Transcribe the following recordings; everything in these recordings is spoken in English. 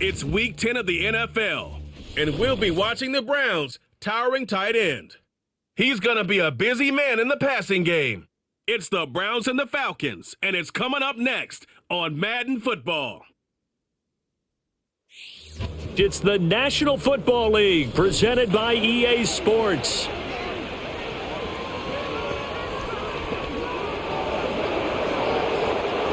It's Week 10 of the NFL, and we'll be watching the Browns' towering tight end. He's going to be a busy man in the passing game. It's the Browns and the Falcons, and it's coming up next on Madden Football. It's the National Football League presented by EA Sports.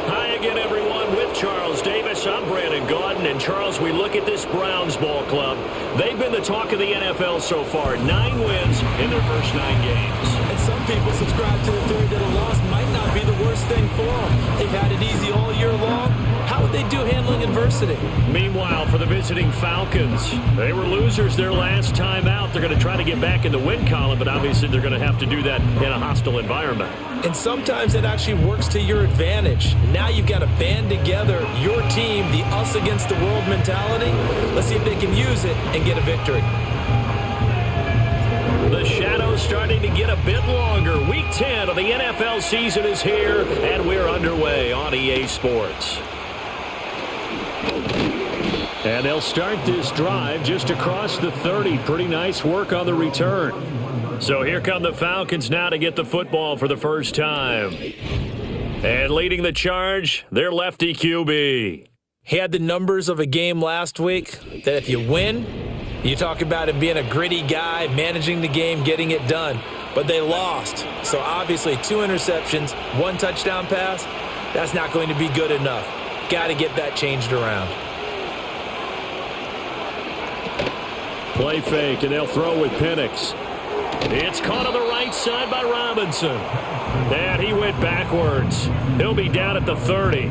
Hi again, everyone. With Charles Davis, I'm Brandon Gaudin. And Charles, we look at this Browns ball club. They've been the talk of the NFL so far. 9 wins in their first 9 games. And some people subscribe to the theory that a loss might not be the worst thing for them. They've had it easy all year long. How would they do handling adversity? Meanwhile, for the visiting Falcons, they were losers their last time out. They're going to try to get back in the win column, but obviously they're going to have to do that in a hostile environment. And sometimes it actually works to your advantage. Now you've got to band together your team, the us against the world mentality. Let's see if they can use it and get a victory. The shadow's starting to get a bit longer. Week 10 of the NFL season is here, and we're underway on EA Sports. And they'll start this drive just across the 30. Pretty nice work on the return. So here come the Falcons now to get the football for the first time. And leading the charge, their lefty QB. He had the numbers of a game last week that if you win, you talk about him being a gritty guy, managing the game, getting it done. But they lost. So obviously 2 interceptions, 1 touchdown pass, that's not going to be good enough. Got to get that changed around. Play fake, and they'll throw with Penix. It's caught on the right side by Robinson. And he went backwards. He'll be down at the 30.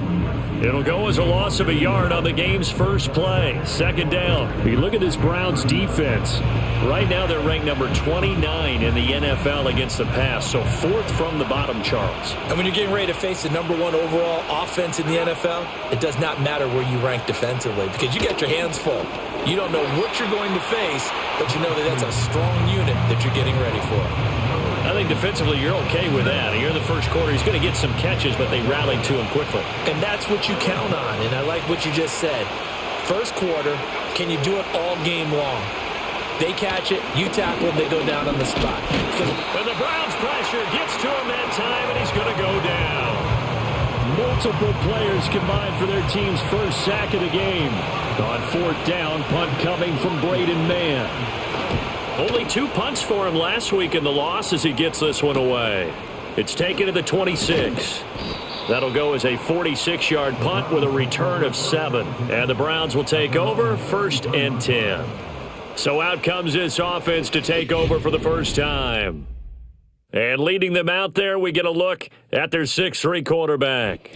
It'll go as a loss of a yard on the game's first play. Second down. You look at this Browns defense. Right now they're ranked number 29 in the NFL against the pass, so 4th from the bottom, Charles. And when you're getting ready to face the number 1 overall offense in the NFL, it does not matter where you rank defensively because you got your hands full. You don't know what you're going to face, but you know that that's a strong unit that you're getting ready for. I think defensively you're okay with that. Here in the first quarter, he's going to get some catches, but they rallied to him quickly. And that's what you count on, and I like what you just said. First quarter, can you do it all game long? They catch it, you tackle them, they go down on the spot. And the Browns pressure gets to him that time, and he's going to go down. Multiple players combined for their team's first sack of the game. On 4th down, punt coming from Braden Mann. Only 2 punts for him last week in the loss as he gets this one away. It's taken to the 26. That'll go as a 46-yard punt with a return of 7. And the Browns will take over 1st and 10. So out comes this offense to take over for the first time. And leading them out there, we get a look at their 6'3" quarterback.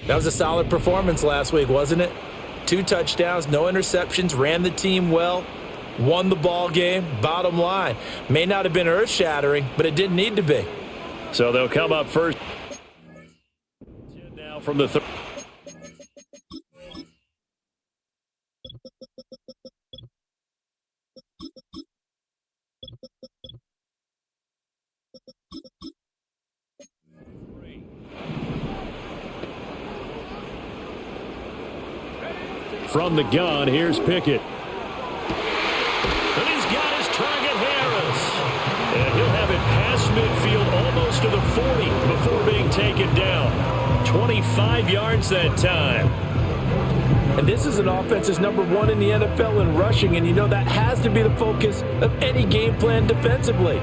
That was a solid performance last week, wasn't it? 2 touchdowns, no interceptions, ran the team well, won the ball game. Bottom line, may not have been earth-shattering, but it didn't need to be. So they'll come up first. Now from the From the gun, here's Pickett. And he's got his target, Harris. And he'll have it past midfield almost to the 40 before being taken down. 25 yards that time. And this is an offense that's number 1 in the NFL in rushing, and you know that has to be the focus of any game plan defensively.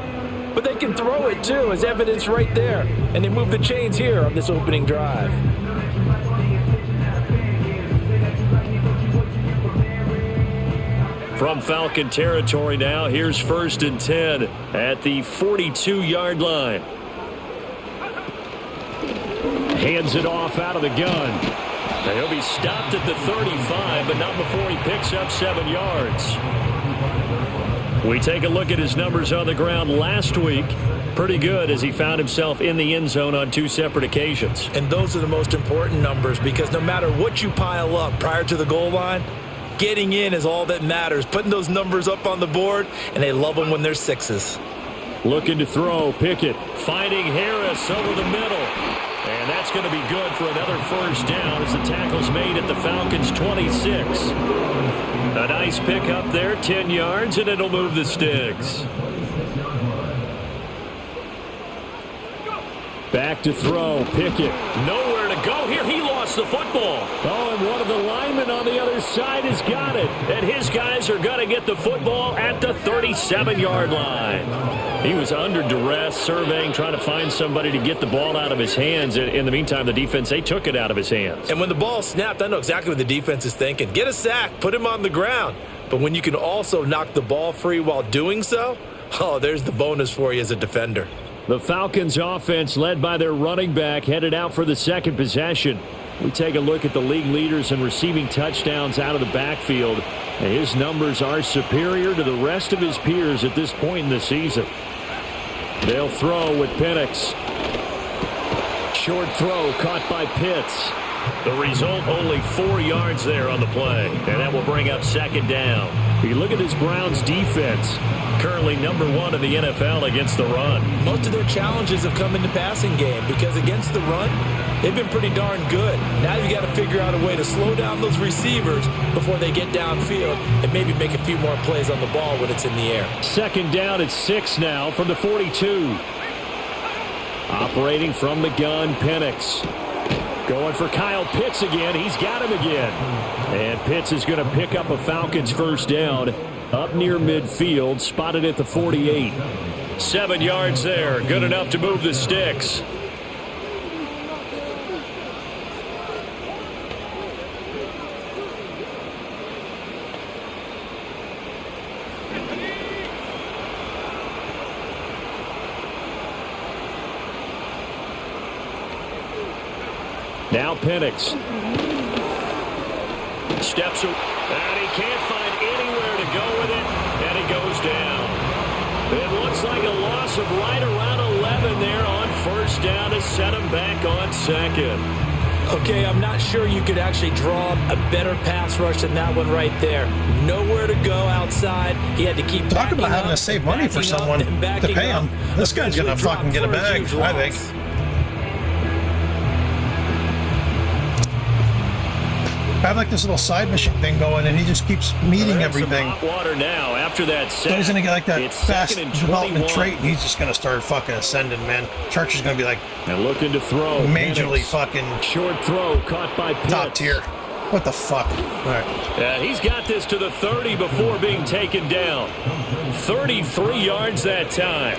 But they can throw it, too, as evidence right there. And they move the chains here on this opening drive. From Falcon territory now, here's 1st and 10 at the 42-yard line. Hands it off out of the gun. And he'll be stopped at the 35, but not before he picks up 7 yards. We take a look at his numbers on the ground last week. Pretty good as he found himself in the end zone on 2 separate occasions. And those are the most important numbers because no matter what you pile up prior to the goal line, getting in is all that matters. Putting those numbers up on the board, and they love them when they're 6s. Looking to throw, Pickett finding Harris over the middle. And that's that's going to be good for another first down as the tackle's made at the Falcons' 26. A nice pickup there, 10 yards, and it'll move the sticks. Back to throw, Pickett. Nowhere to go here. He lost the football. Oh, and one of the linemen on the other side has got it. And his guys are going to get the football at the 37-yard line. He was under duress, surveying, trying to find somebody to get the ball out of his hands. In the meantime, the defense, they took it out of his hands. And when the ball snapped, I know exactly what the defense is thinking. Get a sack, put him on the ground. But when you can also knock the ball free while doing so, oh, there's the bonus for you as a defender. The Falcons offense, led by their running back, headed out for the second possession. We take a look at the league leaders in receiving touchdowns out of the backfield. His numbers are superior to the rest of his peers at this point in the season. They'll throw with Penix. Short throw caught by Pitts. The result, only 4 yards there on the play. And that will bring up second down. You look at this Browns defense, currently number 1 in the NFL against the run. Most of their challenges have come in the passing game because against the run, they've been pretty darn good. Now you got to figure out a way to slow down those receivers before they get downfield and maybe make a few more plays on the ball when it's in the air. Second down at 6 now from the 42. Operating from the gun, Penix. Going for Kyle Pitts again. He's got him again. And Pitts is going to pick up a Falcons first down up near midfield, spotted at the 48. 7 yards there. Good enough to move the sticks. Now Penix. Steps up, and he can't find anywhere to go with it, and he goes down. It looks like a loss of right around 11 there on first down to set him back on second. Okay, I'm not sure you could actually draw a better pass rush than that one right there. Nowhere to go outside. He had to keep talk about having to save money for someone to pay him. This guy's going to fucking get a bag, I think. I have like this little side mission thing going, and he just keeps meeting everything. Hot water now after that set. So he's going to get like that It's fast 2nd and development 21. trait, and he's just going to start fucking ascending, man. Church is going to be like And looking to throw. majorly Penix. fucking Short throw caught by Pitts. top tier. What the fuck? All right. And he's got this to the 30 before being taken down. 33 yards that time.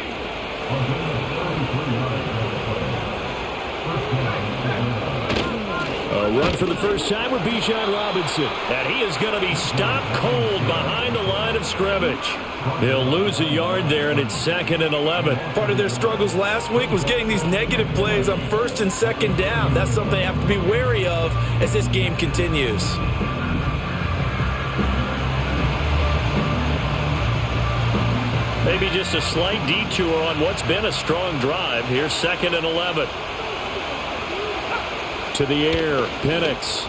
A run for the first time with Bijan Robinson. And he is going to be stopped cold behind the line of scrimmage. He'll lose a yard there, and it's 2nd and 11. Part of their struggles last week was getting these negative plays on 1st and 2nd down. That's something they have to be wary of as this game continues. Maybe just a slight detour on what's been a strong drive. Here's 2nd and 11. To the air, Penix.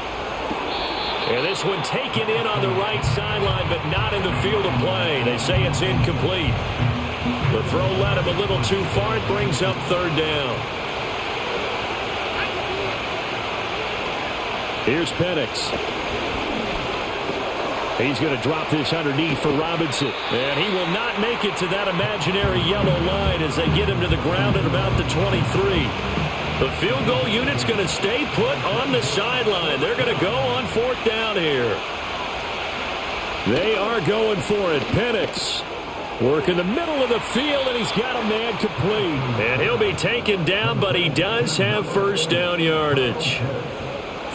And this one taken in on the right sideline, but not in the field of play. They say it's incomplete. The throw led him a little too far. It brings up 3rd down. Here's Penix. He's going to drop this underneath for Robinson. And he will not make it to that imaginary yellow line as they get him to the ground at about the 23. The field goal unit's going to stay put on the sideline. They're going to go on 4th down here. They are going for it. Penix working the middle of the field, and he's got a man complete. And he'll be taken down, but he does have first down yardage.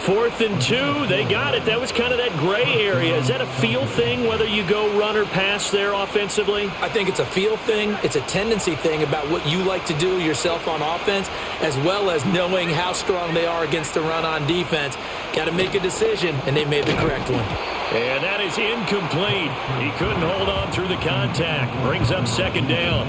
4th and 2, they got it. That was kind of that gray area. Is that a feel thing, whether you go run or pass there offensively? I think it's a feel thing. It's a tendency thing about what you like to do yourself on offense, as well as knowing how strong they are against the run on defense. Got to make a decision, and they made the correct one. And that is incomplete. He couldn't hold on through the contact. Brings up 2nd down.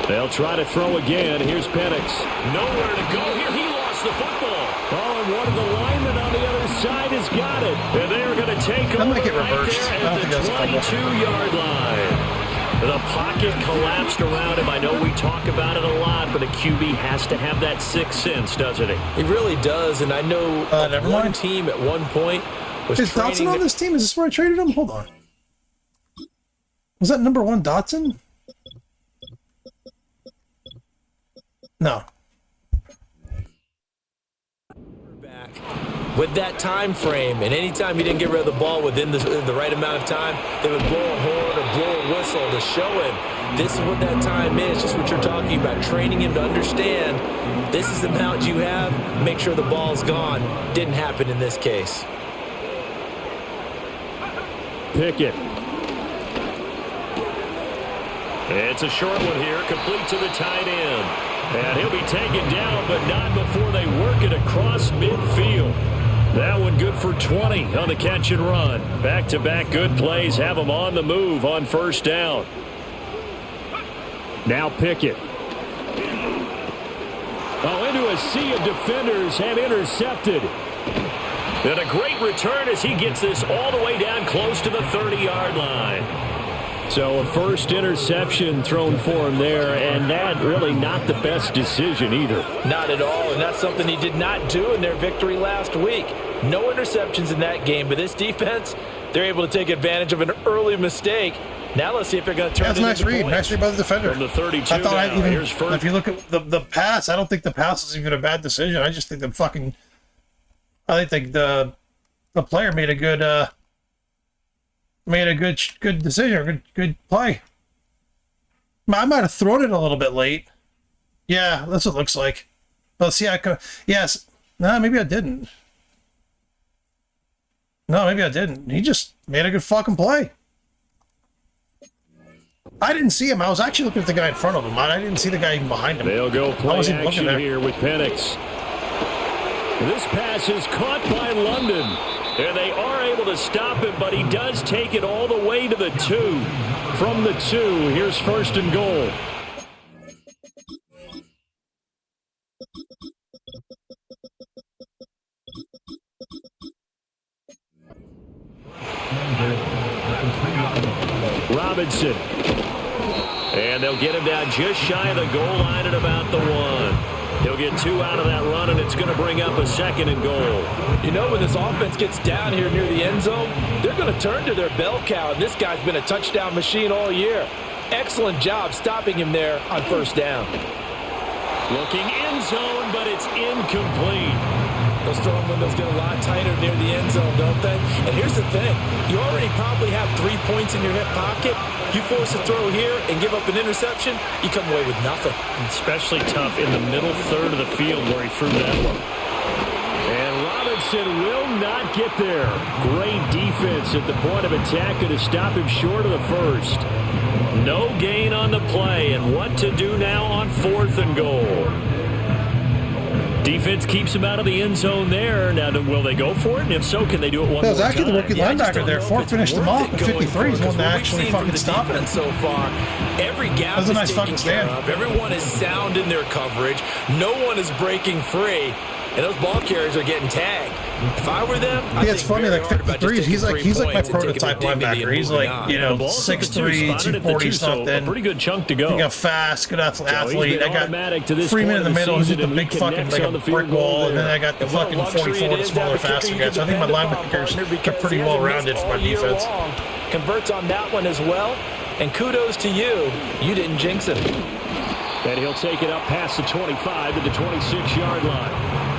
They'll try to throw again. Here's Penix. Nowhere to go here. He lost the football. Oh, and one of the linemen on the other side has got it. And they're going to take over might get right reversed. there I don't at think the that's a fumble. 22-yard line. The pocket collapsed around him. I know we talk about it a lot, but a QB has to have that sixth sense, doesn't he? He really does, and I know one team at one point was Is Dotson on this team? Is this where I traded him? Hold on. Was that number 1 Dotson? No. With that time frame, and anytime you didn't get rid of the ball within the right amount of time, they would blow a horn or blow a whistle to show him this is what that time is, just what you're talking about, training him to understand this is the amount you have, make sure the ball's gone. Didn't happen in this case. Pickett. It's a short one here, complete to the tight end. And he'll be taken down, but not before they work it across midfield. That one good for 20 on the catch and run. Back-to-back good plays have them on the move on first down. Now Pickett. Oh, into a sea of defenders and intercepted. And a great return as he gets this all the way down close to the 30-yard line. So a first interception thrown for him there, and that really not the best decision either. Not at all, and that's something he did not do in their victory last week. No interceptions in that game, but this defense, they're able to take advantage of an early mistake. Now let's see if they're going to turn it into nice read. points. Nice read by the defender. From the 32 I thought now, here's first. if you look at the pass, I don't think the pass is even a bad decision. I just think I think the player made a good good decision, or good play. I might have thrown it a little bit late. Yeah, that's what it looks like. But see, yes. No, maybe I didn't. No, maybe I didn't. He just made a good fucking play. I didn't see him. I was actually looking at the guy in front of him. I didn't see the guy even behind him. They'll go play action here with Penix. This pass is caught by London. And they are able to stop him, but he does take it all the way to the 2. From the 2, here's first and goal. Robinson. And they'll get him down just shy of the goal line at about the 1. He'll get 2 out of that run, and it's going to bring up a second and goal. You know, when this offense gets down here near the end zone, they're going to turn to their bell cow, and this guy's been a touchdown machine all year. Excellent job stopping him there on first down. Looking end zone, but it's incomplete. Those throwing windows get a lot tighter near the end zone, don't they? And here's the thing. You already probably have 3 points in your hip pocket. You force a throw here and give up an interception, you come away with nothing. Especially tough in the middle third of the field where he threw that one. And Robinson will not get there. Great defense at the point of attack to stop him short of the first. No gain on the play, and what to do now on 4th and goal. Defense keeps him out of the end zone there. Now, will they go for it? And if so, can they do it one more time? That was actually the rookie linebacker there. Ford finished him off at 53. He's one that actually fucking stopped it. So far, every gap is nice taken care of. Everyone is sound in their coverage. No one is breaking free. And those ball carriers are getting tagged. If I were them, yeah, it's funny, like 53s, he's like my prototype linebacker. He's like, 6'3", 240 something. A pretty good chunk to go. You got fast, good athlete. I got Freeman in the middle, who's the big fucking like a brick wall, and then I got the fucking 44, the smaller, faster guy. So I think my linebackers are pretty well rounded for my defense. Converts on that one as well, and kudos to you. You didn't jinx him. And he'll take it up past the 25 to the 26-yard line.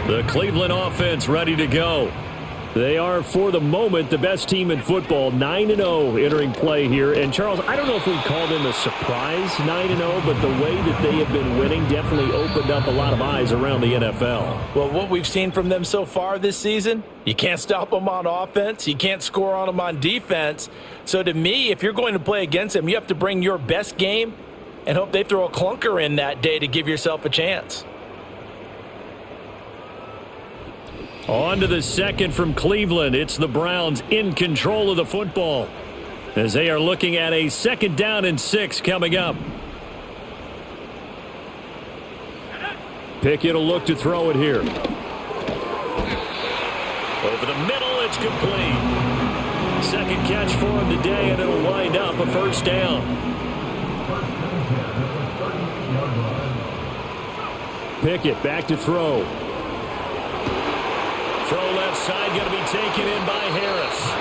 The Cleveland offense ready to go. They are, for the moment, the best team in football, 9-0 entering play here. And, Charles, I don't know if we'd call them a surprise 9-0, but the way that they have been winning definitely opened up a lot of eyes around the NFL. Well, what we've seen from them so far this season, you can't stop them on offense. You can't score on them on defense. So, to me, if you're going to play against them, you have to bring your best game and hope they throw a clunker in that day to give yourself a chance. On to the second from Cleveland. It's the Browns in control of the football as they are looking at a 2nd down and 6 coming up. Pickett will look to throw it here. Over the middle, it's complete. Second catch for him today, and it'll wind up a first down. Pickett back to throw. Throw left side, going to be taken in by Harris.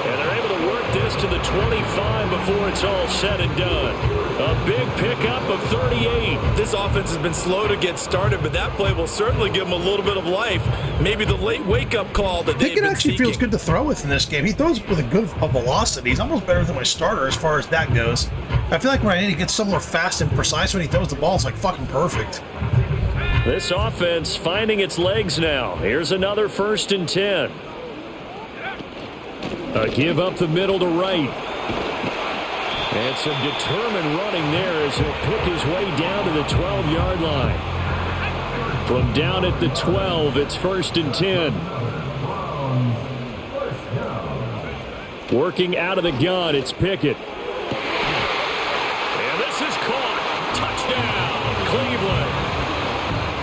And they're able to work this to the 25 before it's all said and done. A big pickup of 38. This offense has been slow to get started, but that play will certainly give them a little bit of life. Maybe the late wake-up call that they've been Pickett actually seeking. feels good to throw with in this game. He throws with a good velocity. He's almost better than my starter as far as that goes. I feel like when I need to get somewhere fast and precise when he throws the ball, it's like fucking perfect. This offense finding its legs now. Here's another 1st and 10. A give up the middle to right. And some determined running there as he'll pick his way down to the 12-yard line. From down at the 12, it's 1st and 10. Working out of the gun, it's Pickett. And this is caught. Touchdown, Cleveland.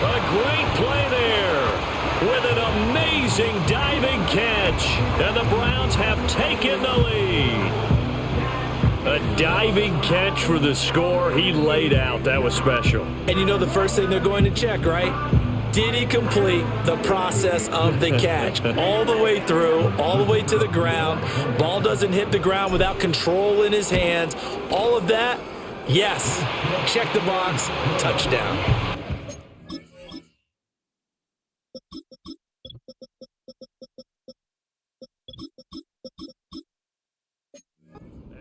A great play there with an amazing diving catch. And the Browns have taken the lead. A diving catch for the score. He laid out. That was special. And you know the first thing they're going to check, right? Did he complete the process of the catch? All the way through, all the way to the ground. Ball doesn't hit the ground without control in his hands. All of that, yes. Check the box. Touchdown.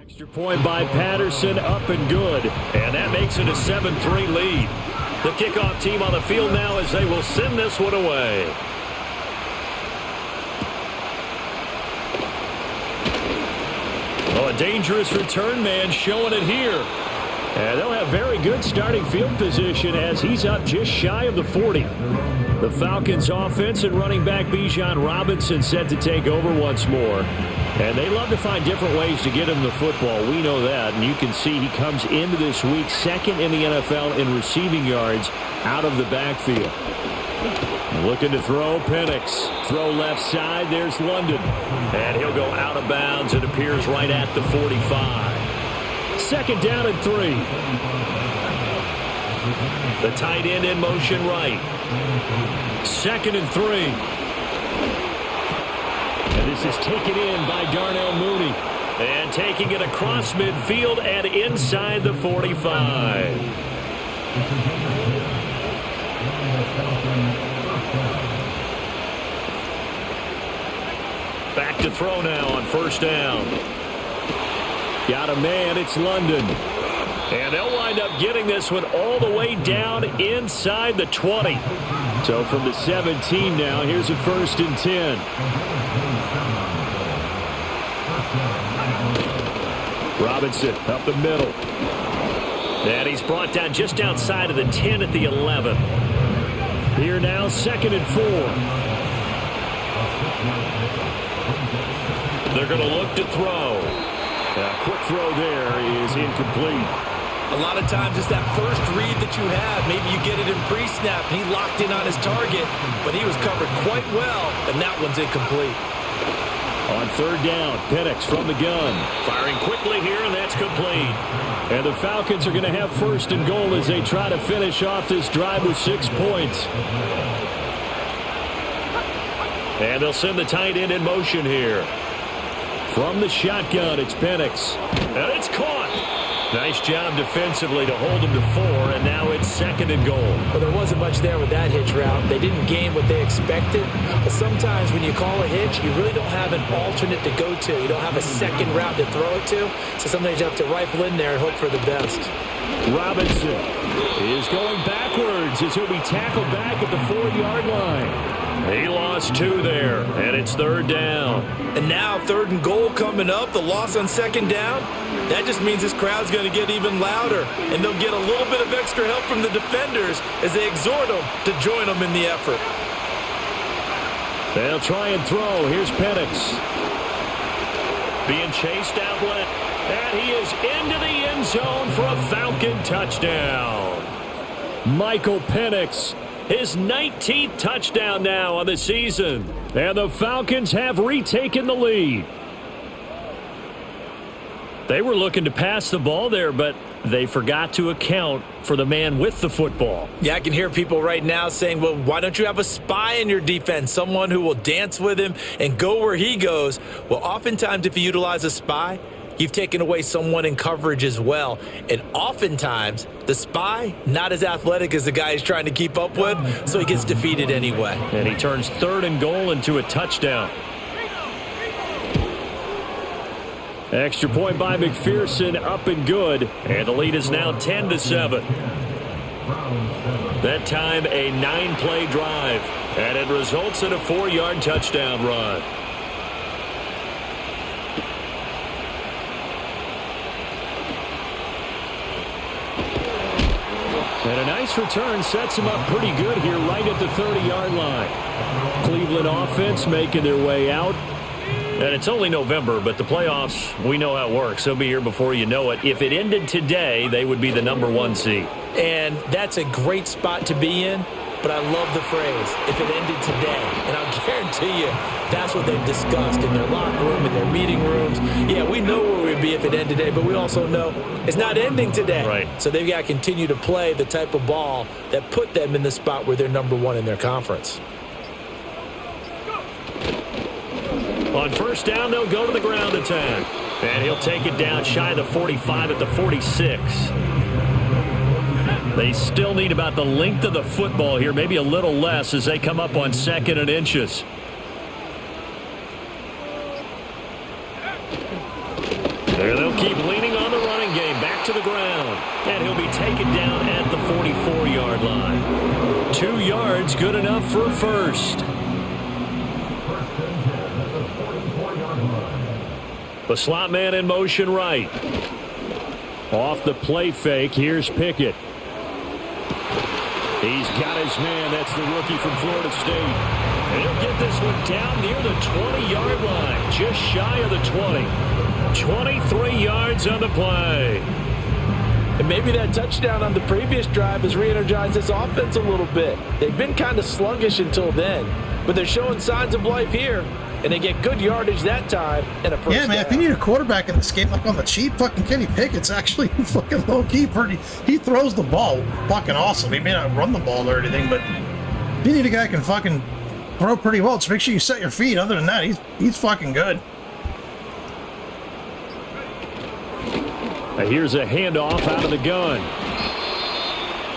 Extra point by Patterson, up and good. And that makes it a 7-3 lead. The kickoff team on the field now as they will send this one away. Oh, a dangerous return man showing it here. And they'll have very good starting field position as he's up just shy of the 40. The Falcons offense and running back Bijan Robinson set to take over once more. And they love to find different ways to get him the football. We know that. And you can see he comes into this week second in the NFL in receiving yards out of the backfield. Looking to throw, Penix. Throw left side, there's London. And he'll go out of bounds. It appears right at the 45. Second down and 3. The tight end in motion right. 2nd and 3. And this is taken in by Darnell Mooney. And taking it across midfield and inside the 45. Back to throw now on 1st down. Got a man, it's London. And they'll wind up getting this one all the way down inside the 20. So from the 17 now, here's a 1st and 10. Robinson up the middle. And he's brought down just outside of the 10 at the 11. Here now, 2nd and 4. They're going to look to throw. A quick throw there is incomplete. A lot of times it's that first read that you have. Maybe you get it in pre-snap, and he locked in on his target, but he was covered quite well, and that one's incomplete. On 3rd down, Penix from the gun. Firing quickly here, and that's complete. And the Falcons are going to have 1st and goal as they try to finish off this drive with 6 points. And they'll send the tight end in motion here. From the shotgun, it's Penix. And it's caught. Nice job defensively to hold him to 4, and now it's 2nd and goal. Well, there wasn't much there with that hitch route. They didn't gain what they expected, but sometimes when you call a hitch, you really don't have an alternate to go to. You don't have a second route to throw it to, so sometimes you have to rifle in there and hope for the best. Robinson is going backwards as he'll be tackled back at the 4-yard line. He lost 2 there, and it's 3rd down. And now 3rd and goal coming up, the loss on 2nd down. That just means this crowd's going to get even louder, and they'll get a little bit of extra help from the defenders as they exhort them to join them in the effort. They'll try and throw. Here's Penix. Being chased out left, and he is into the end zone for a Falcon touchdown. Michael Penix His 19th touchdown now on the season. And the Falcons have retaken the lead. They were looking to pass the ball there, but they forgot to account for the man with the football. Yeah, I can hear people right now saying, well, why don't you have a spy in your defense, someone who will dance with him and go where he goes? Well, oftentimes if you utilize a spy, you've taken away someone in coverage as well. And oftentimes, the spy, not as athletic as the guy he's trying to keep up with, so he gets defeated anyway. And he turns 3rd and goal into a touchdown. Extra point by McPherson, up and good. And the lead is now 10-7. That time, a 9-play drive. And it results in a 4-yard touchdown run. And a nice return sets him up pretty good here right at the 30-yard line. Cleveland offense making their way out. And it's only November, but the playoffs, we know how it works. They'll be here before you know it. If it ended today, they would be the #1 seed. And that's a great spot to be in, but I love the phrase, if it ended today. And I'll guarantee you, that's what they've discussed in their locker room, in their meeting rooms. Yeah, we know where we'd be if it ended today, but we also know it's not ending today. Right. So they've got to continue to play the type of ball that put them in the spot where they're #1 in their conference. On first down, they'll go to the ground attack. And he'll take it down shy of the 45 at the 46. They still need about the length of the football here, maybe a little less as they come up on 2nd and inches. There they'll keep leaning on the running game. Back to the ground. And he'll be taken down at the 44-yard line. 2 yards, good enough for a first. The slot man in motion right. Off the play fake, here's Pickett. He's got his man. That's the rookie from Florida State. And he'll get this one down near the 20-yard line, just shy of the 20. 23 yards on the play. And maybe that touchdown on the previous drive has re-energized this offense a little bit. They've been kind of sluggish until then, but they're showing signs of life here. And they get good yardage that time and a first down. Yeah, man, if you need a quarterback in this game, like on the cheap, fucking Kenny Pickett's actually fucking low-key pretty. He throws the ball fucking awesome. He may not run the ball or anything, but if you need a guy who can fucking throw pretty well, just make sure you set your feet. Other than that, he's fucking good. Here's a handoff out of the gun.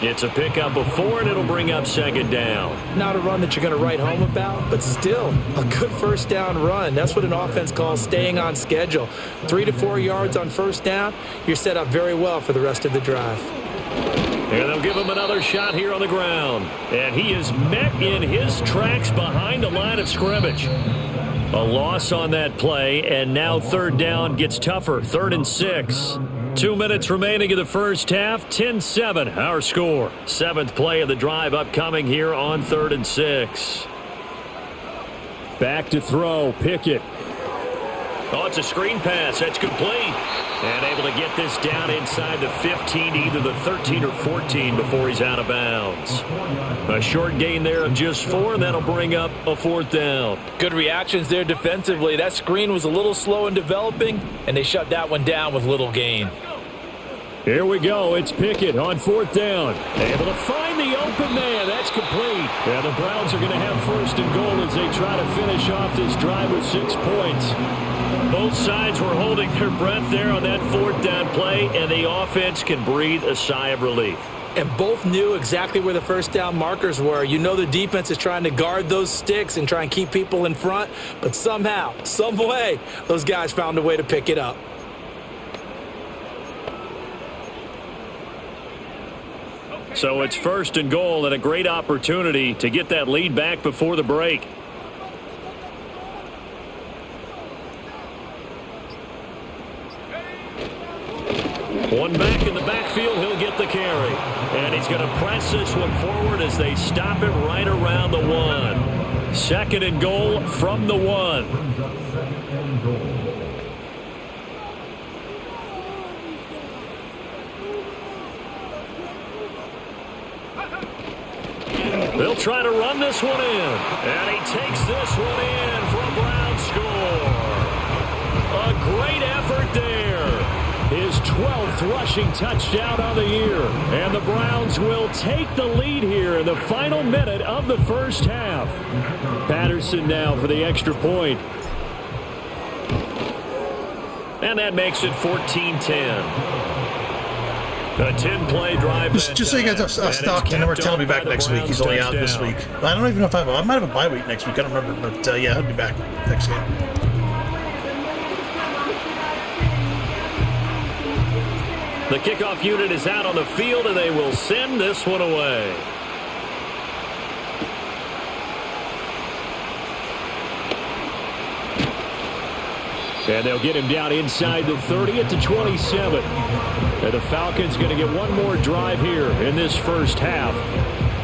It's a pickup of 4, and it'll bring up 2nd down. Not a run that you're going to write home about, but still a good first down run. That's what an offense calls staying on schedule. 3 to 4 yards on first down, you're set up very well for the rest of the drive. And they'll give him another shot here on the ground. And he is met in his tracks behind the line of scrimmage. A loss on that play, and now 3rd down gets tougher. 3rd and 6. 2 minutes remaining in the first half. 10-7, our score. 7th play of the drive upcoming here on 3rd and 6. Back to throw, Pickett. Oh, it's a screen pass. That's complete. And able to get this down inside the 15, either the 13 or 14 before he's out of bounds. A short gain there of just 4, and that'll bring up a 4th down. Good reactions there defensively. That screen was a little slow in developing, and they shut that one down with little gain. Here we go. It's Pickett on 4th down. Able to find the open man. That's complete. And the Browns are going to have 1st and goal as they try to finish off this drive with 6 points. Both sides were holding their breath there on that 4th down play, and the offense can breathe a sigh of relief. And both knew exactly where the first down markers were. You know the defense is trying to guard those sticks and try and keep people in front, but somehow, some way, those guys found a way to pick it up. So it's 1st and goal, and a great opportunity to get that lead back before the break. One back in the backfield, he'll get the carry. And he's going to press this one forward as they stop it right around the 1. 2nd and goal from the 1. They'll try to run this one in. And he takes this one in for a Brown score. A great effort there. His 12th rushing touchdown on the year. And the Browns will take the lead here in the final minute of the first half. Patterson now for the extra point. And that makes it 14-10. A 10-play drive. Just so you guys have stock, and we're telling me back next week. He's only out this week. I don't even know if I might have a bye week next week. I don't remember, but yeah, I'll be back next game. The kickoff unit is out on the field, and they will send this one away. And they'll get him down inside the 30 at the 27. And the Falcons going to get one more drive here in this first half.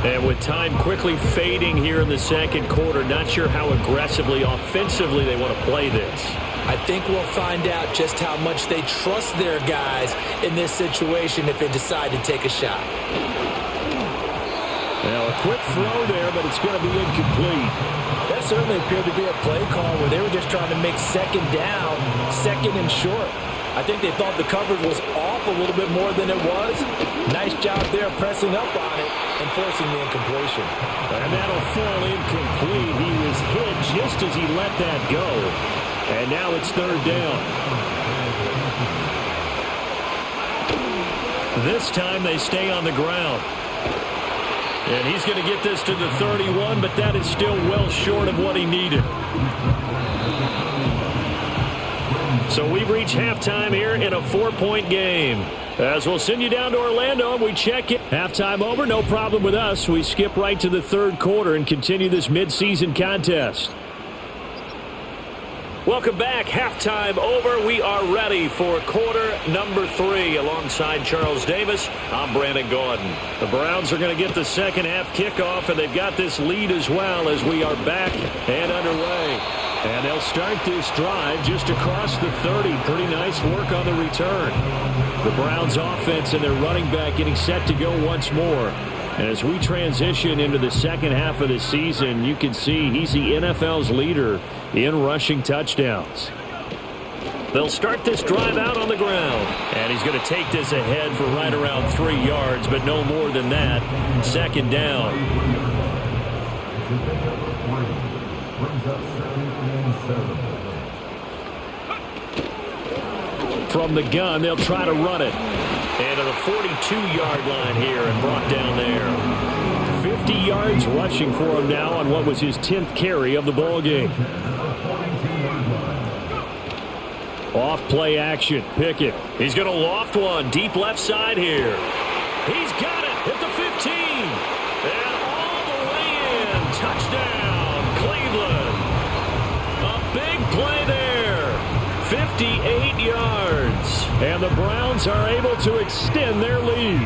And with time quickly fading here in the second quarter, not sure how aggressively, offensively they want to play this. I think we'll find out just how much they trust their guys in this situation if they decide to take a shot. Now a quick throw there, but it's going to be incomplete. That certainly appeared to be a play call where they were just trying to make second down, second and short. I think they thought the coverage was off a little bit more than it was. Nice job there pressing up on it and forcing the incompletion. And that'll fall incomplete. He was hit just as he let that go. And now it's third down. This time they stay on the ground. And he's going to get this to the 31, but that is still well short of what he needed. So we've reached halftime here in a 4-point game. As we'll send you down to Orlando and we check it. Halftime over, no problem with us. We skip right to the third quarter and continue this midseason contest. Welcome back. Halftime over. We are ready for quarter number 3. Alongside Charles Davis, I'm Brandon Gordon. The Browns are going to get the second half kickoff, and they've got this lead as well as we are back and underway. And they'll start this drive just across the 30. Pretty nice work on the return. The Browns offense and their running back getting set to go once more. And as we transition into the second half of the season, you can see he's the NFL's leader in rushing touchdowns. They'll start this drive out on the ground. And he's going to take this ahead for right around 3 yards, but no more than that. Second down. From the gun, they'll try to run it. And to the 42-yard line here and brought down there. 50 yards rushing for him now on what was his 10th carry of the ball game. Off play action. Pickett. He's going to loft one deep left side here. He's got it at the 15. And all the way in. Touchdown, Cleveland. A big play there. 58 yards. And the Browns are able to extend their lead.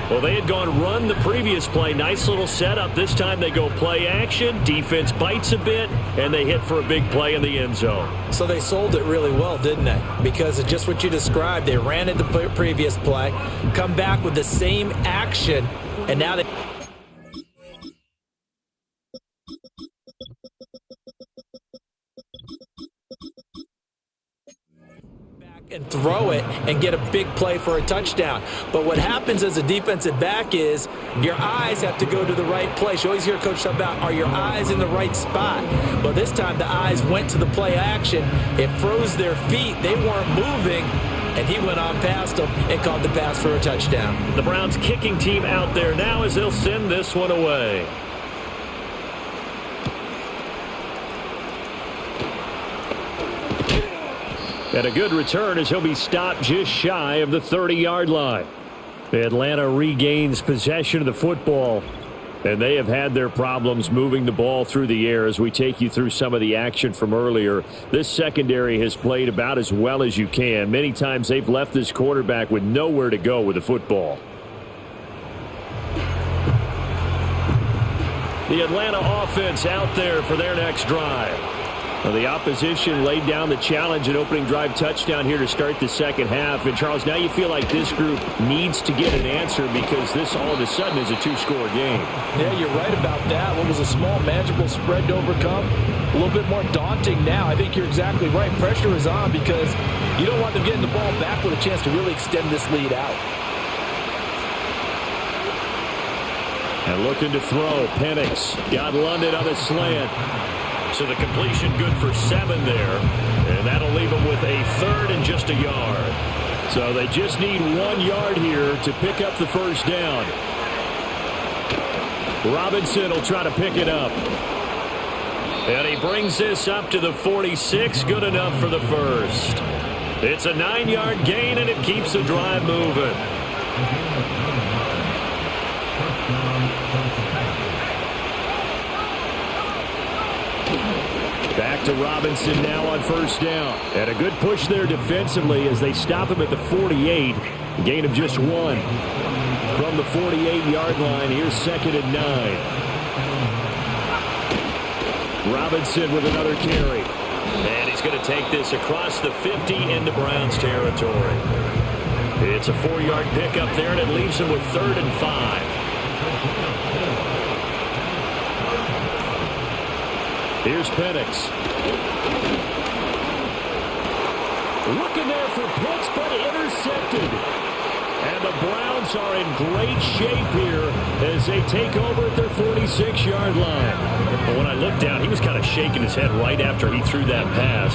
Well, they had gone run the previous play. Nice little setup. This time they go play action. Defense bites a bit, and they hit for a big play in the end zone. So they sold it really well, didn't they? Because of just what you described. They ran it the previous play, come back with the same action, and now they... and throw it and get a big play for a touchdown. But what happens as a defensive back is your eyes have to go to the right place. You always hear Coach talk about, are your eyes in the right spot? But this time the eyes went to the play action. It froze their feet. They weren't moving, and he went on past them and caught the pass for a touchdown. The Browns kicking team out there now as they'll send this one away. And a good return as he'll be stopped just shy of the 30-yard line. Atlanta regains possession of the football. And they have had their problems moving the ball through the air as we take you through some of the action from earlier. This secondary has played about as well as you can. Many times they've left this quarterback with nowhere to go with the football. The Atlanta offense out there for their next drive. Well, the opposition laid down the challenge, an opening drive touchdown here to start the second half. And, Charles, now you feel like this group needs to get an answer because this all of a sudden is a two-score game. Yeah, you're right about that. What was a small, manageable spread to overcome, a little bit more daunting now. I think you're exactly right. Pressure is on because you don't want them getting the ball back with a chance to really extend this lead out. And looking to throw, Penix got London on a slant. So the completion good for 7 there. And that'll leave them with a third and just a yard. So they just need 1 yard here to pick up the first down. Robinson will try to pick it up. And he brings this up to the 46. Good enough for the first. It's a 9-yard gain, and it keeps the drive moving. Back to Robinson now on first down. And a good push there defensively as they stop him at the 48. Gain of just 1. From the 48-yard line, here's 2nd and 9. Robinson with another carry. And he's going to take this across the 50 into Browns territory. It's a 4-yard pickup there, and it leaves him with 3rd and 5. Here's Penix. Looking there for Pitts, but intercepted. And the Browns are in great shape here as they take over at their 46-yard line. But when I looked down, he was kind of shaking his head right after he threw that pass.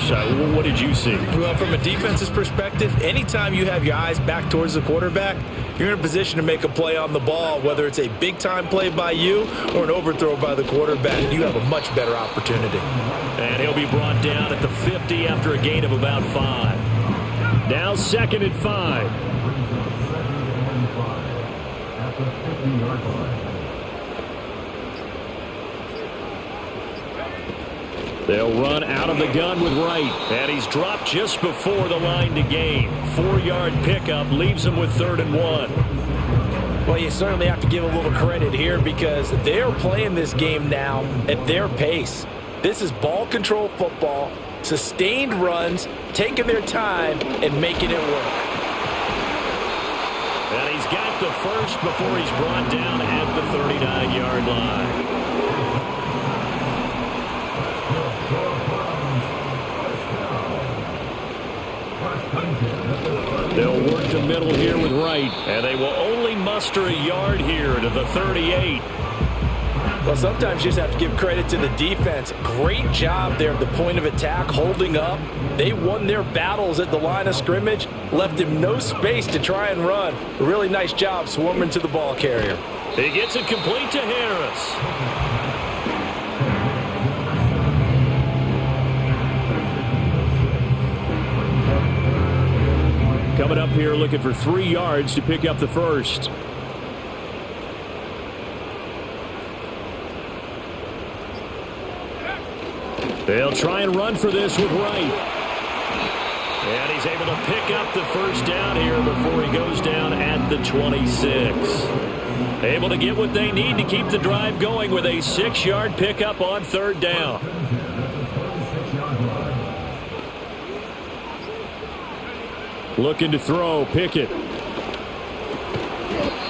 What did you see? Well, from a defense's perspective, anytime you have your eyes back towards the quarterback, you're in a position to make a play on the ball, whether it's a big-time play by you or an overthrow by the quarterback. You have a much better opportunity. And he'll be brought down at the 50 after a gain of about 5. Now 2nd and 5. They'll run out of the gun with Wright. And he's dropped just before the line to gain. 4-yard pickup leaves him with 3rd and 1. Well, you certainly have to give a little credit here because they're playing this game now at their pace. This is ball control football, sustained runs, taking their time, and making it work. And he's got the first before he's brought down at the 39-yard line. They'll work the middle here with Wright, and they will only muster a yard here to the 38. Well, sometimes you just have to give credit to the defense. Great job there at the point of attack, holding up. They won their battles at the line of scrimmage, left him no space to try and run. A really nice job swarming to the ball carrier. He gets it complete to Harris. Coming up here looking for 3 yards to pick up the first. They'll try and run for this with Wright. And he's able to pick up the first down here before he goes down at the 26. Able to get what they need to keep the drive going with a 6-yard pickup on 3rd down. Looking to throw, Pickett.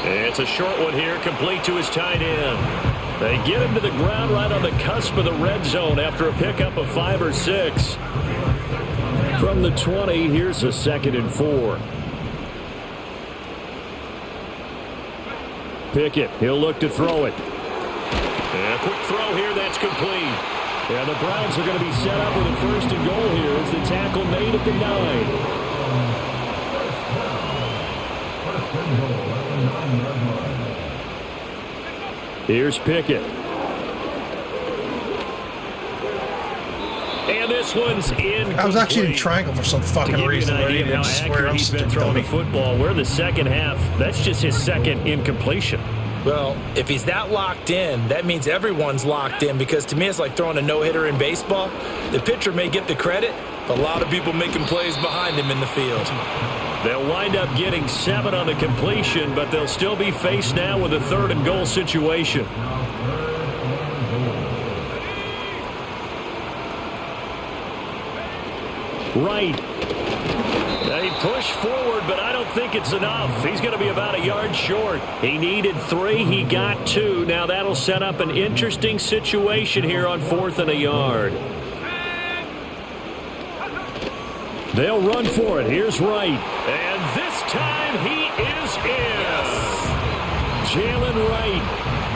It's a short one here, complete to his tight end. They get him to the ground right on the cusp of the red zone after a pickup of 5 or 6. From the 20, here's a 2nd and 4. Pickett, he'll look to throw it. And a quick throw here, that's complete. And the Browns are going to be set up with a 1st and goal here as the tackle made at the 9. Here's Pickett. And this one's in. I was actually in triangle for some fucking reason. To give you an idea of how accurate he's been throwing the football, we're the second half. That's just his 2nd incompletion. Well, if he's that locked in, that means everyone's locked in because to me it's like throwing a no-hitter in baseball. The pitcher may get the credit, but a lot of people making plays behind him in the field. They'll wind up getting 7 on the completion, but they'll still be faced now with a 3rd and goal situation. Right. They push forward, but I don't think it's enough. He's going to be about a yard short. He needed 3. He got 2. Now that'll set up an interesting situation here on 4th and a yard. They'll run for it. Here's Wright. And this time he is in. Jalen Wright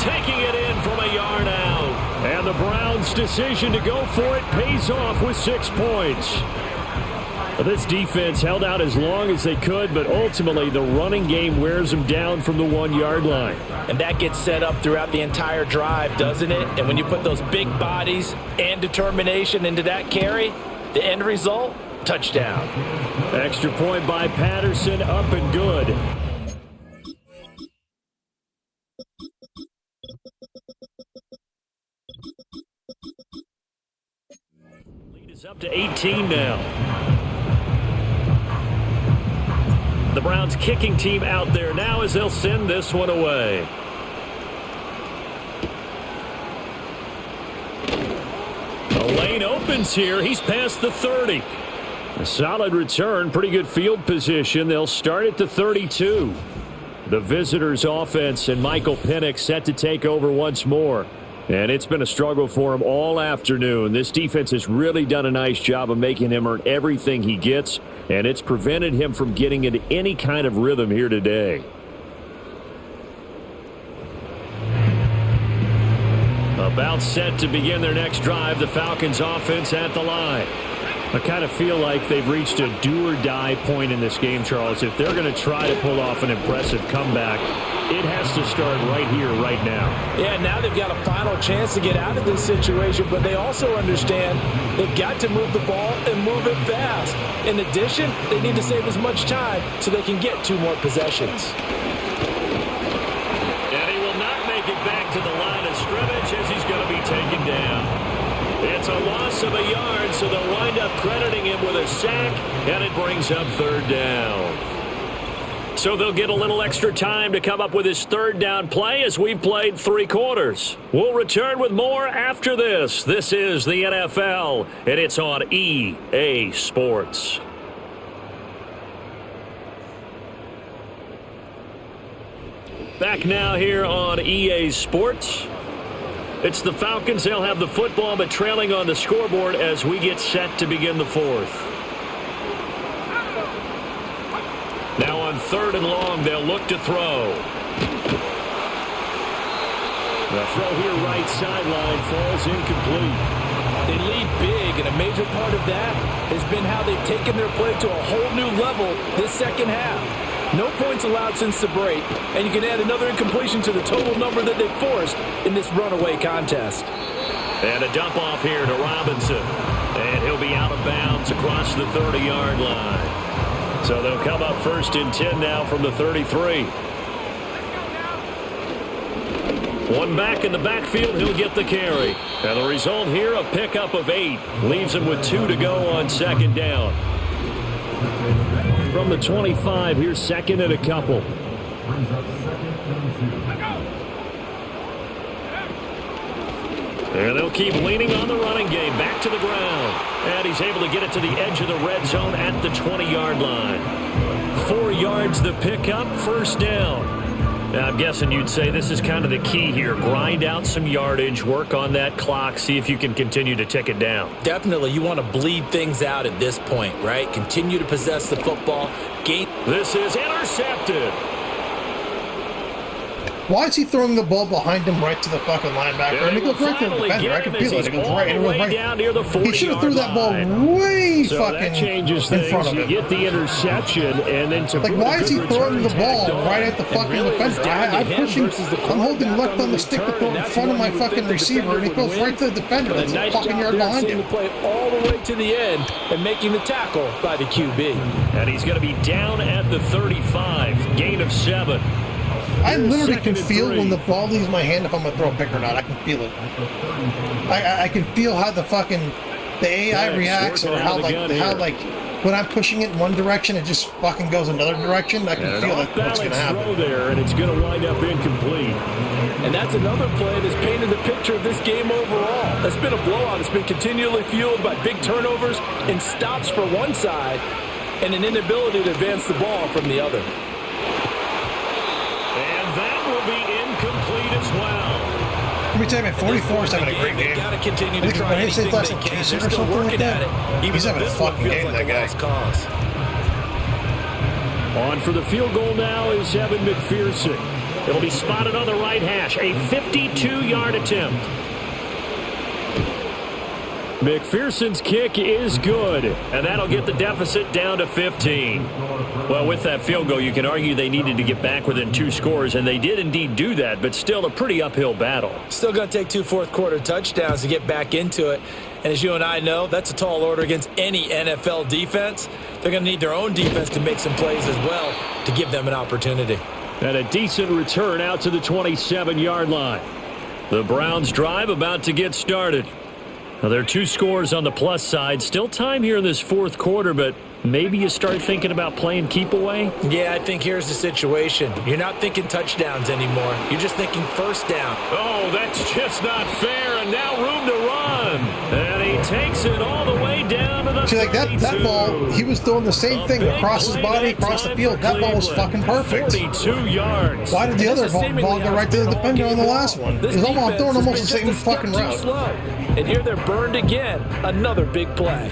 taking it in from a yard out. And the Browns' decision to go for it pays off with 6 points. This defense held out as long as they could, but ultimately the running game wears them down from the 1-yard line. And that gets set up throughout the entire drive, doesn't it? And when you put those big bodies and determination into that carry, the end result, touchdown. Extra point by Patterson, up and good. Lead is up to 18 now. The Browns kicking team out there now as they'll send this one away. The lane opens here. He's past the 30. A solid return, pretty good field position. They'll start at the 32. The visitors' offense and Michael Penix set to take over once more. And it's been a struggle for him all afternoon. This defense has really done a nice job of making him earn everything he gets, and it's prevented him from getting into any kind of rhythm here today. About set to begin their next drive, the Falcons offense at the line. I kind of feel like they've reached a do-or-die point in this game, Charles. If they're going to try to pull off an impressive comeback, it has to start right here, right now. Yeah, now they've got a final chance to get out of this situation, but they also understand they've got to move the ball and move it fast. In addition, they need to save as much time so they can get 2 more possessions. And he will not make it back to the line of scrimmage as he's going to be taken down. It's a loss of a yard, so they'll wind up crediting him with a sack, and it brings up 3rd down. So they'll get a little extra time to come up with his 3rd down play as we've played 3 quarters. We'll return with more after this. This is the NFL, and it's on EA Sports. Back now here on EA Sports. It's the Falcons. They'll have the football, but trailing on the scoreboard as we get set to begin the 4th. Now on 3rd and long, they'll look to throw. The throw here right sideline falls incomplete. They lead big, and a major part of that has been how they've taken their play to a whole new level this second half. No points allowed since the break, and you can add another incompletion to the total number that they forced in this runaway contest. And a dump off here to Robinson. And he'll be out of bounds across the 30-yard line. So they'll come up 1st and 10 now from the 33. One back in the backfield, he'll get the carry. And the result here, a pickup of 8. Leaves him with 2 to go on 2nd down. From the 25, here's 2nd and a couple. And they'll keep leaning on the running game. Back to the ground. And he's able to get it to the edge of the red zone at the 20-yard line. 4 yards the pickup, 1st down. Now, I'm guessing you'd say this is kind of the key here. Grind out some yardage, work on that clock, see if you can continue to tick it down. Definitely, you want to bleed things out at this point, right? Continue to possess the football. This is intercepted. Why is he throwing the ball behind him right to the fucking linebacker? And he goes right to the defender. I can feel it. It goes right. He should have threw that ball way fucking in front of him. You get the interception, and then to like, why is he throwing the ball right at the fucking defender? I'm holding left on the stick to throw in front of my fucking receiver, and he goes right to the defender. That's a fucking yard behind him. The play all the way to the end and making the tackle by the QB. And he's going to be down at the 35. Gain of 7. I literally can feel when the ball leaves my hand if I'm gonna throw a pick or not. I can feel it. I can feel how the AI reacts, or how when I'm pushing it in one direction, it just fucking goes another direction. I can feel what's gonna happen. Throw there, and it's gonna wind up incomplete. And that's another play that's painted the picture of this game overall. That's been a blowout. It's been continually fueled by big turnovers and stops for one side and an inability to advance the ball from the other. And that will be incomplete as well. Let me tell you, man, 44 is having a great game. Got to continue I to think try when he anything said they like can. some They're or still something like working at that, it. he's Even having a this one fucking feels game, like that a guy. lost cause. On for the field goal now is Evan McPherson. It'll be spotted on the right hash. A 52-yard attempt. McPherson's kick is good, and that'll get the deficit down to 15. Well, with that field goal, you can argue they needed to get back within 2 scores, and they did indeed do that, but still a pretty uphill battle. Still going to take 2 fourth-quarter touchdowns to get back into it. And as you and I know, that's a tall order against any NFL defense. They're going to need their own defense to make some plays as well to give them an opportunity. And a decent return out to the 27-yard line. The Browns drive about to get started. Now, there are 2 scores on the plus side. Still time here in this fourth quarter, but maybe you start thinking about playing keep away? Yeah, I think here's the situation. You're not thinking touchdowns anymore. You're just thinking first down. Oh, that's just not fair, and now room to run. And he takes it all the way down to the See, like that 32. ball, he was doing the same thing across his body, across the field. That ball was fucking perfect. 42 yards. Why did the other ball Seemingly go right to the defender on the last one? This He's almost throwing defense almost the has same been just a step fucking too route. slow. And here they're burned again. Another big play.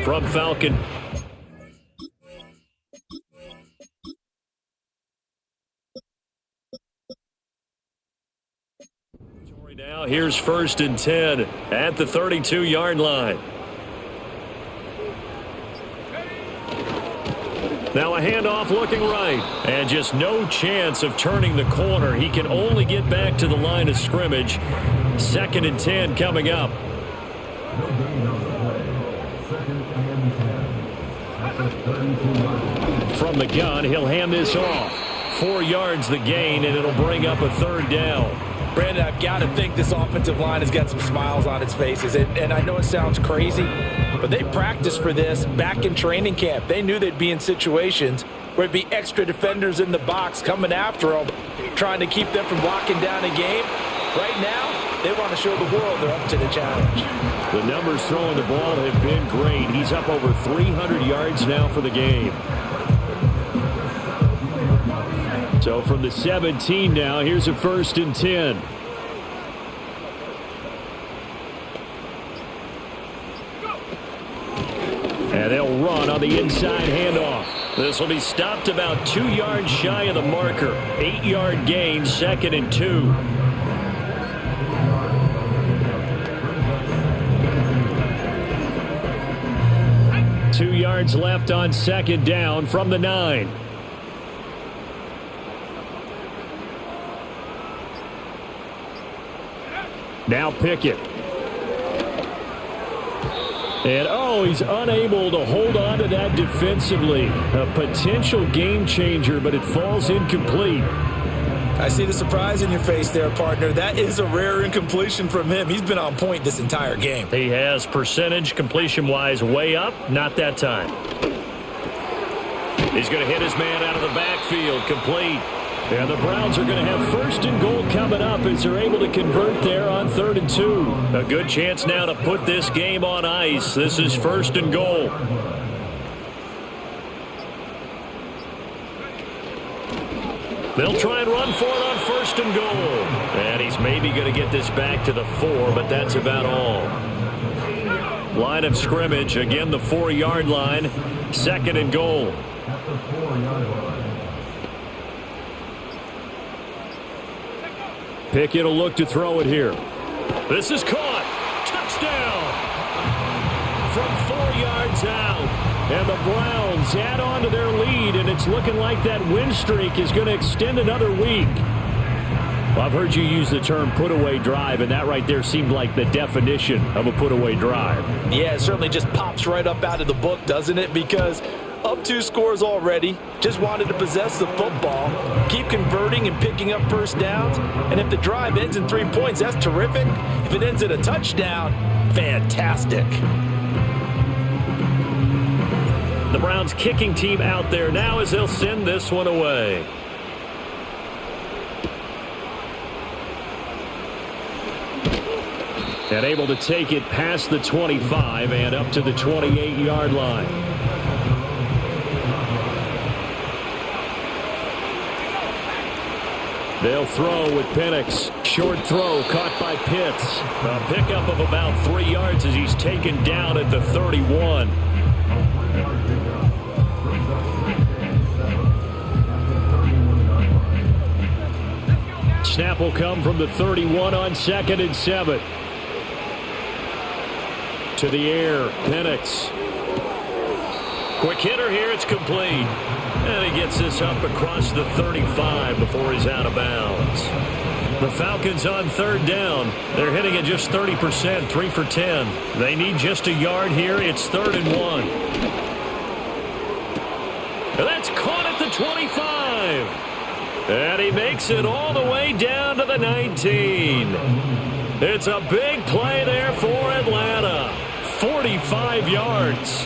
From Falcon. Now here's 1st and 10 at the 32-yard line. Now a handoff looking right, and just no chance of turning the corner. He can only get back to the line of scrimmage. 2nd and 10 coming up. From the gun, he'll hand this off. 4 yards the gain, and it'll bring up a 3rd down. Brandon, I've got to think this offensive line has got some smiles on its faces. And I know it sounds crazy, but they practiced for this back in training camp. They knew they'd be in situations where it'd be extra defenders in the box coming after them, trying to keep them from locking down a game. Right now, they want to show the world they're up to the challenge. The numbers throwing the ball have been great. He's up over 300 yards now for the game. So from the 17 now, here's a 1st and 10. And they'll run on the inside handoff. This will be stopped about 2 yards shy of the marker. 8-yard gain, 2nd and 2. Two yards left on 2nd down from the 9. Now Pickett. And, he's unable to hold on to that defensively. A potential game changer, but it falls incomplete. I see the surprise in your face there, partner. That is a rare incompletion from him. He's been on point this entire game. He has percentage completion-wise way up. Not that time. He's going to hit his man out of the backfield. Complete. And the Browns are going to have 1st and goal coming up as they're able to convert there on 3rd and 2. A good chance now to put this game on ice. This is 1st and goal. They'll try and run for it on 1st and goal. And he's maybe going to get this back to the 4, but that's about all. Line of scrimmage, again the 4-yard line. 2nd and goal. Pickett will look to throw it here. This is caught. Touchdown. From 4 yards out. And the Browns add on to their lead, and it's looking like that win streak is going to extend another week. Well, I've heard you use the term put-away drive, and that right there seemed like the definition of a put-away drive. Yeah, it certainly just pops right up out of the book, doesn't it? Because up 2 scores already, just wanted to possess the football, keep converting and picking up first downs, and if the drive ends in 3 points, that's terrific. If it ends in a touchdown, fantastic. The Browns kicking team out there now as they'll send this one away. And able to take it past the 25 and up to the 28-yard line. They'll throw with Penix. Short throw caught by Pitts. A pickup of about 3 yards as he's taken down at the 31. Snap will come from the 31 on 2nd and 7. To the air, Penix. Quick hitter here, it's complete. And he gets this up across the 35 before he's out of bounds. The Falcons on 3rd down. They're hitting at just 30%, 3 for 10. They need just a yard here. It's 3rd and 1. And that's caught at the 25. And he makes it all the way down to the 19. It's a big play there for Atlanta. 45 yards.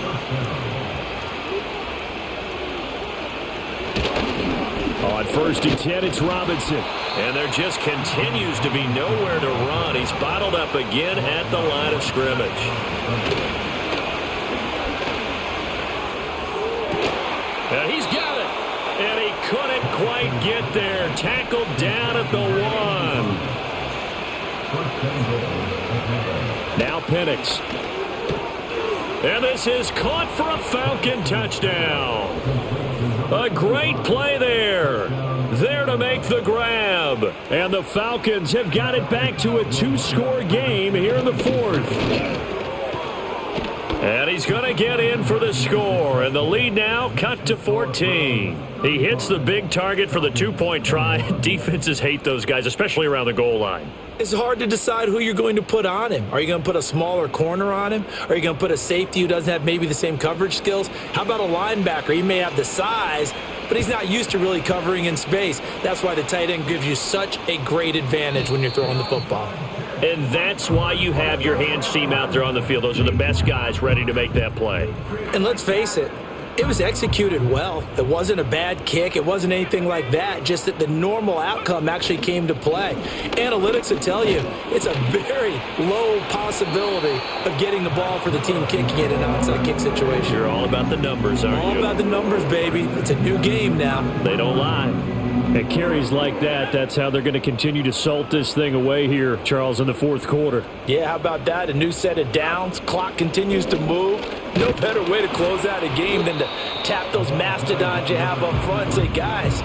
On 1st and 10, it's Robinson. And there just continues to be nowhere to run. He's bottled up again at the line of scrimmage. And he's got it. And he couldn't quite get there. Tackled down at the 1. Now Penix. And this is caught for a Falcon touchdown. A great play there. There to make the grab. And the Falcons have got it back to a 2-score game here in the 4th. And he's going to get in for the score. And the lead now cut to 14. He hits the big target for the 2-point try. Defenses hate those guys, especially around the goal line. It's hard to decide who you're going to put on him. Are you going to put a smaller corner on him? Are you going to put a safety who doesn't have maybe the same coverage skills? How about a linebacker? He may have the size, but he's not used to really covering in space. That's why the tight end gives you such a great advantage when you're throwing the football. And that's why you have your hands team out there on the field. Those are the best guys ready to make that play. And let's face it, it was executed well. It wasn't a bad kick. It wasn't anything like that. Just that the normal outcome actually came to play. Analytics will tell you it's a very low possibility of getting the ball for the team kicking it in an onside kick situation. You're all about the numbers, aren't you? All about the numbers, baby. It's a new game now. They don't lie. At carries like that, that's how they're going to continue to salt this thing away here, Charles, in the 4th quarter. Yeah, how about that? A new set of downs. Clock continues to move. No better way to close out a game than to tap those mastodons you have up front and say, guys,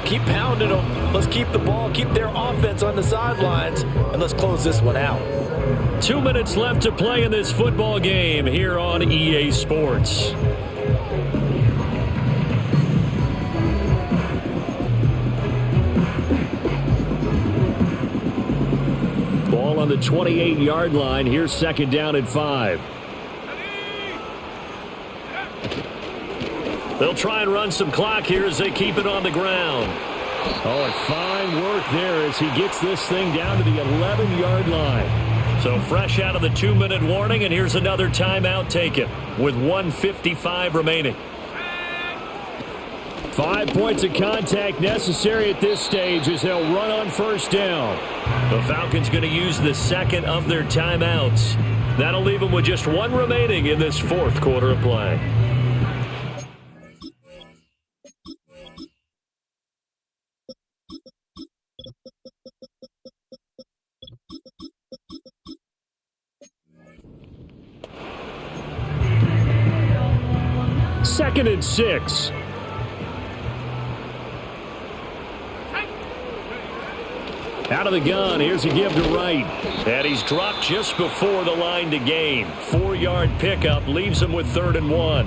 keep pounding them. Let's keep the ball, keep their offense on the sidelines, and let's close this one out. 2 minutes left to play in this football game here on EA Sports. Ball on the 28-yard line. Here's 2nd down and 5. They'll try and run some clock here as they keep it on the ground. Oh, and fine work there as he gets this thing down to the 11-yard line. So fresh out of the 2-minute warning, and here's another timeout taken with 1:55 remaining. 5 points of contact necessary at this stage as they'll run on 1st down. The Falcons going to use the 2nd of their timeouts. That'll leave them with just 1 remaining in this 4th quarter of play. Second and 6. Out of the gun, here's a give to Wright. And he's dropped just before the line to gain. 4-yard pickup leaves him with 3rd and 1.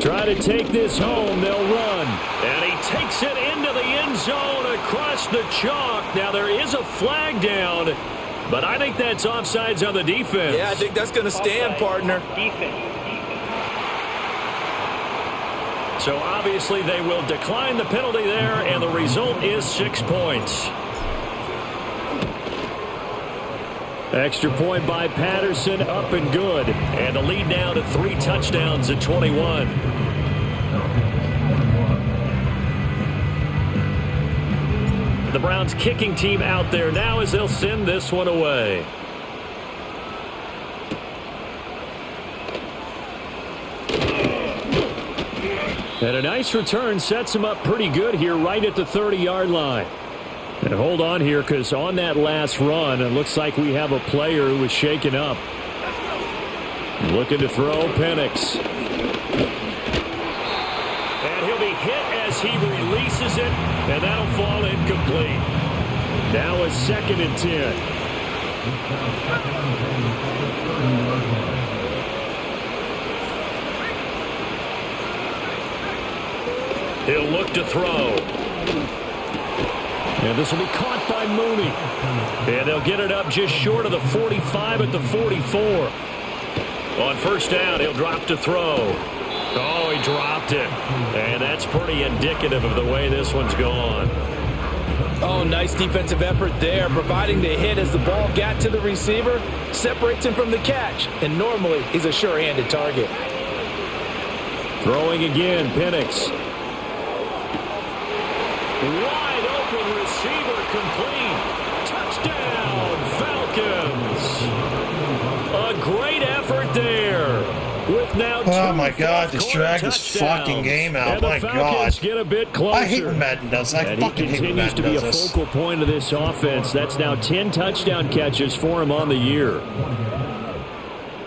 Try to take this home, they'll run. And he takes it into the end zone across the chalk. Now there is a flag down, but I think that's offsides on the defense. Yeah, I think that's going to stand, partner. So obviously they will decline the penalty there, and the result is 6 points. Extra point by Patterson, up and good. And the lead now to 3 touchdowns at 21. The Browns kicking team out there now as they'll send this one away. And a nice return sets him up pretty good here right at the 30-yard line. And hold on here, because on that last run, it looks like we have a player who was shaken up. Looking to throw, Penix. And he'll be hit as he releases it, and that'll fall incomplete. Now a 2nd and 10. He'll look to throw. And this will be caught by Mooney. And they'll get it up just short of the 45 at the 44. On first down, he'll drop to throw. Oh, he dropped it. And that's pretty indicative of the way this one's gone. Oh, nice defensive effort there, providing the hit as the ball got to the receiver, separates him from the catch, and normally he's a sure-handed target. Throwing again, Penix. Wide open receiver, complete. Touchdown, Falcons. A great effort there. With now oh my God, just drag this fucking game out. My God. Get a bit closer. I hate when Madden does. I fucking hate when Madden does this. He continues to be a focal point of this offense. That's now 10 touchdown catches for him on the year.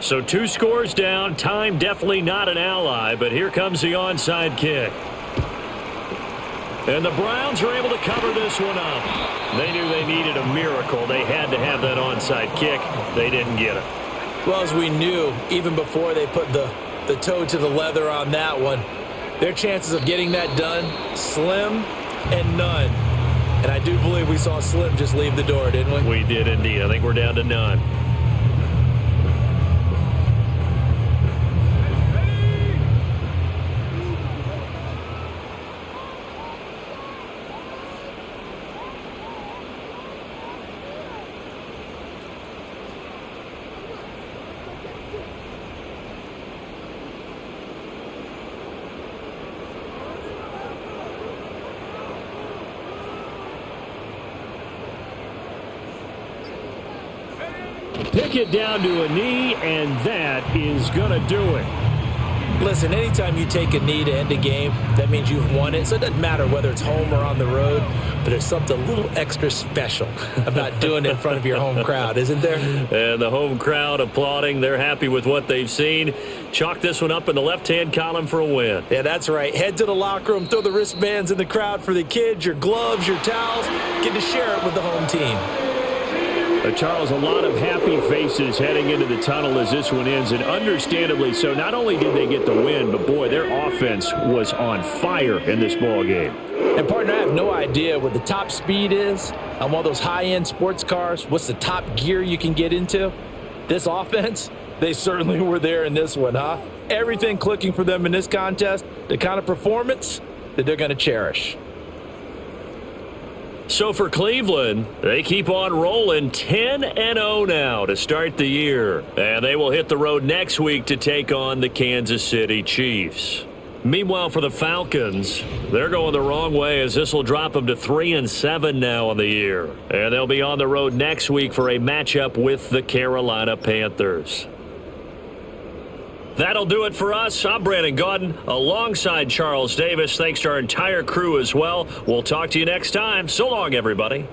So 2 scores down. Time definitely not an ally, but here comes the onside kick. And the Browns are able to cover this one up. They knew they needed a miracle. They had to have that onside kick. They didn't get it. Well, as we knew, even before they put the toe to the leather on that one, their chances of getting that done, slim and none. And I do believe we saw Slim just leave the door, didn't we? We did indeed. I think we're down to none. Pick it down to a knee, and that is going to do it. Listen, anytime you take a knee to end a game, that means you've won it. So it doesn't matter whether it's home or on the road, but there's something a little extra special about doing it in front of your home crowd, isn't there? And the home crowd applauding. They're happy with what they've seen. Chalk this one up in the left-hand column for a win. Yeah, that's right. Head to the locker room, throw the wristbands in the crowd for the kids, your gloves, your towels. Get to share it with the home team. Charles, a lot of happy faces heading into the tunnel as this one ends, and understandably so. Not only did they get the win, but boy, their offense was on fire in this ball game. And partner, I have no idea what the top speed is on one of those high-end sports cars. What's the top gear you can get into? This offense, they certainly were there in this one, huh? Everything clicking for them in this contest, the kind of performance that they're going to cherish. So for Cleveland, they keep on rolling 10-0 now to start the year. And they will hit the road next week to take on the Kansas City Chiefs. Meanwhile, for the Falcons, they're going the wrong way as this will drop them to 3-7 now on the year. And they'll be on the road next week for a matchup with the Carolina Panthers. That'll do it for us. I'm Brandon Gaudin alongside Charles Davis. Thanks to our entire crew as well. We'll talk to you next time. So long, everybody.